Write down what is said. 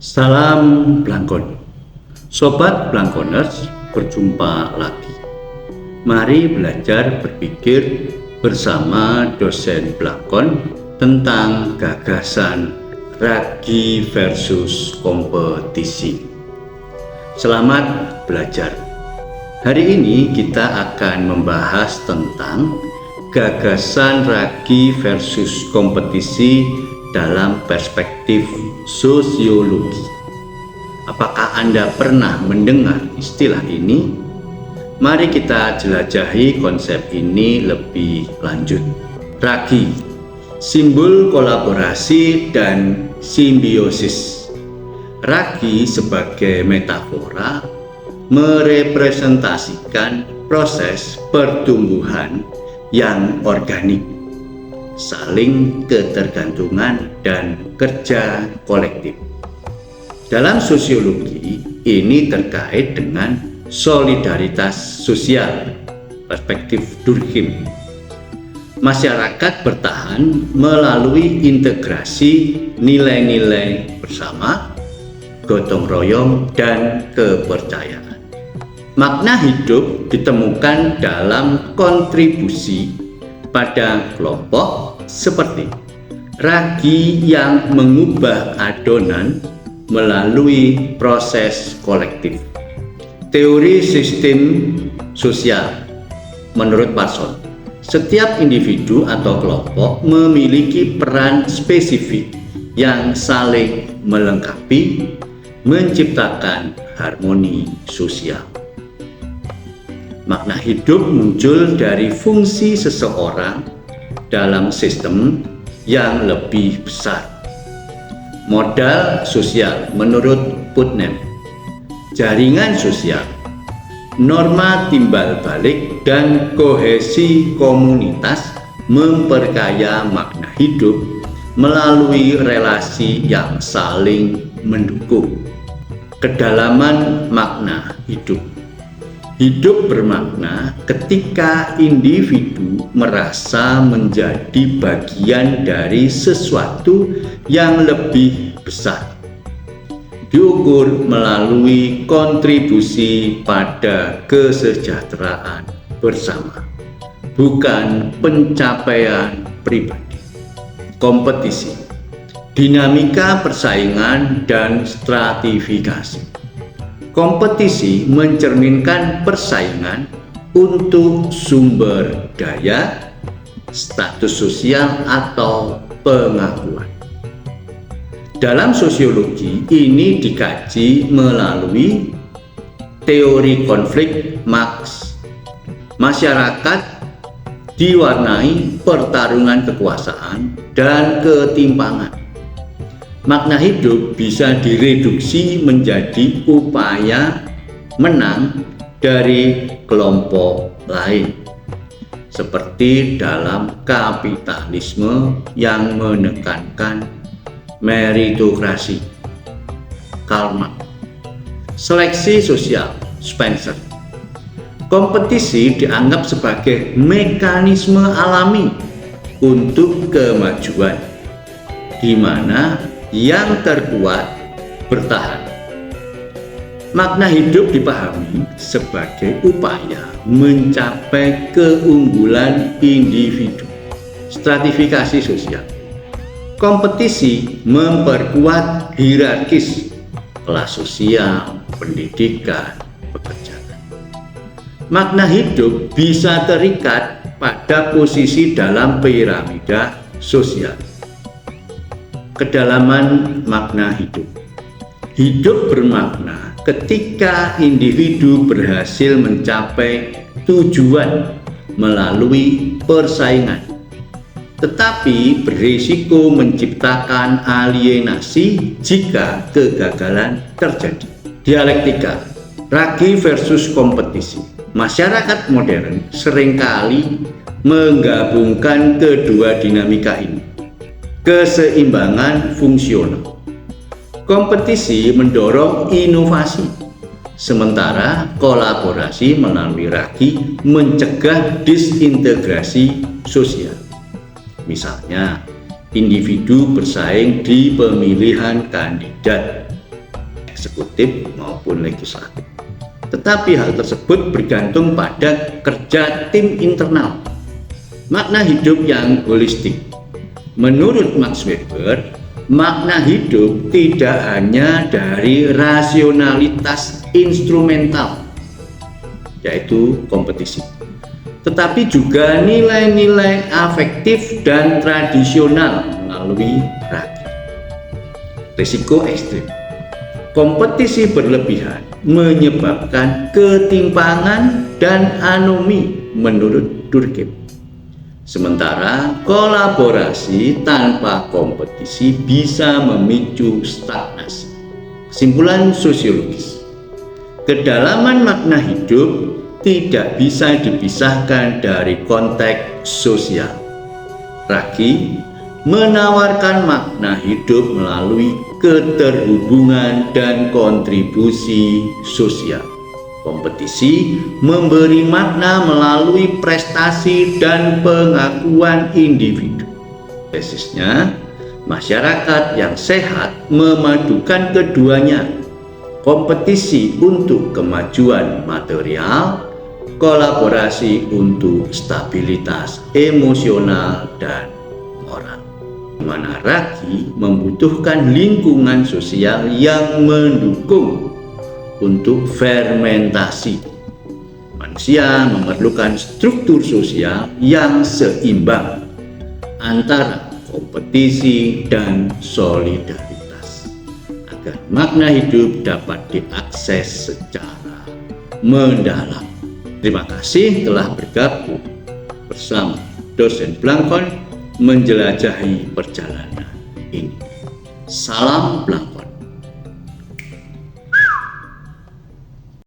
Salam Blangkon, Sobat Blangkoners, berjumpa lagi. Mari belajar berpikir bersama dosen Blangkon tentang gagasan ragi versus kompetisi. Selamat belajar. Hari ini kita akan membahas tentang gagasan ragi versus kompetisi dalam perspektif sosiologi. Apakah Anda pernah mendengar istilah ini? Mari kita jelajahi konsep ini lebih lanjut. Ragi, simbol kolaborasi dan simbiosis. Ragi sebagai metafora merepresentasikan proses pertumbuhan yang organik, saling ketergantungan dan kerja kolektif. Dalam sosiologi, ini terkait dengan solidaritas sosial, perspektif Durkheim. Masyarakat bertahan melalui integrasi nilai-nilai bersama, gotong royong, dan kepercayaan. Makna hidup ditemukan dalam kontribusi pada kelompok seperti ragi yang mengubah adonan melalui proses kolektif. Teori sistem sosial menurut Parson, setiap individu atau kelompok memiliki peran spesifik yang saling melengkapi, menciptakan harmoni sosial. Makna hidup muncul dari fungsi seseorang dalam sistem yang lebih besar. Modal sosial menurut Putnam, jaringan sosial, norma timbal balik dan kohesi komunitas memperkaya makna hidup melalui relasi yang saling mendukung. Kedalaman makna hidup. Hidup bermakna ketika individu merasa menjadi bagian dari sesuatu yang lebih besar. Diukur melalui kontribusi pada kesejahteraan bersama, bukan pencapaian pribadi. Kompetisi, dinamika persaingan dan stratifikasi. Kompetisi mencerminkan persaingan untuk sumber daya, status sosial, atau pengakuan. Dalam sosiologi, ini dikaji melalui teori konflik Marx. Masyarakat diwarnai pertarungan kekuasaan dan ketimpangan. Makna hidup bisa direduksi menjadi upaya menang dari kelompok lain, seperti dalam kapitalisme yang menekankan meritokrasi. Karl Marx. Seleksi sosial Spencer. Kompetisi dianggap sebagai mekanisme alami untuk kemajuan, di mana yang terkuat bertahan. Makna hidup dipahami sebagai upaya mencapai keunggulan individu. Stratifikasi sosial. Kompetisi memperkuat hierarkis kelas sosial, pendidikan, pekerjaan. Makna hidup bisa terikat pada posisi dalam piramida sosial. Kedalaman makna hidup. Hidup bermakna ketika individu berhasil mencapai tujuan melalui persaingan, tetapi berisiko menciptakan alienasi jika kegagalan terjadi. Dialektika, ragi versus kompetisi. Masyarakat modern seringkali menggabungkan kedua dinamika ini. Keseimbangan fungsional. Kompetisi mendorong inovasi, sementara kolaborasi melalui ragi mencegah disintegrasi sosial. Misalnya, individu bersaing di pemilihan kandidat, eksekutif maupun legislatif. Tetapi hal tersebut bergantung pada kerja tim internal. Makna hidup yang holistik. Menurut Max Weber, makna hidup tidak hanya dari rasionalitas instrumental, yaitu kompetisi, tetapi juga nilai-nilai afektif dan tradisional melalui ragi. Risiko ekstrim. Kompetisi berlebihan menyebabkan ketimpangan dan anomi menurut Durkheim. Sementara kolaborasi tanpa kompetisi bisa memicu stagnasi. Kesimpulan sosiologis. Kedalaman makna hidup tidak bisa dipisahkan dari konteks sosial. Ragi menawarkan makna hidup melalui keterhubungan dan kontribusi sosial. Kompetisi memberi makna melalui prestasi dan pengakuan individu. Tesisnya, masyarakat yang sehat memadukan keduanya. Kompetisi untuk kemajuan material, kolaborasi untuk stabilitas emosional dan moral. Di mana ragi membutuhkan lingkungan sosial yang mendukung untuk fermentasi. Manusia memerlukan struktur sosial yang seimbang antara kompetisi dan solidaritas agar makna hidup dapat diakses secara mendalam. Terima kasih telah bergabung bersama dosen Blangkon menjelajahi perjalanan ini. Salam Blangkon.